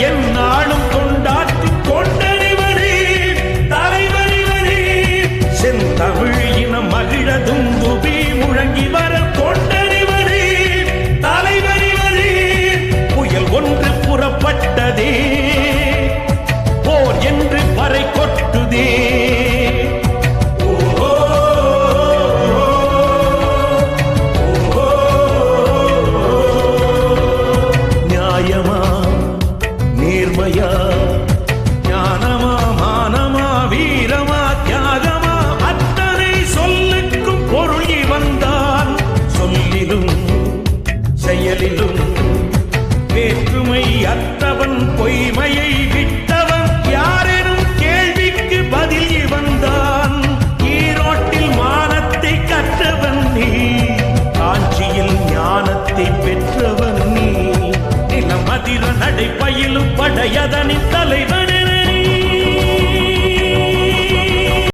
எந்நாளும் கொண்டாற்றும் கொண்டறிவரே தலைவரிவரே செந்தமிழ் இனம் மகிழ துந்துபி முழங்கி வர கொண்டறிவரே தலைவரிவரே புயல் ஒன்று புறப்பட்டதே போர் என்று பறை கொட்டுதே நியாயமா நேர்மையா ஞானமா மானமா வீரமா தியாகமா அத்தனை சொல்லுக்கும் பொருள் வந்தான் சொல்லிலும் செயலிலும் வேற்றுமை அற்றவன் பொய்மையை விட்டவன் யாரெனும் கேள்விக்கு பதில் வந்தான் ஈரோட்டில் மானத்தை கற்றவன் நீ காஞ்சியில் ஞானத்தை பெற்றவன் நீ நிலமதிர நடைப்பயிலும் படையதனின் தலைவர்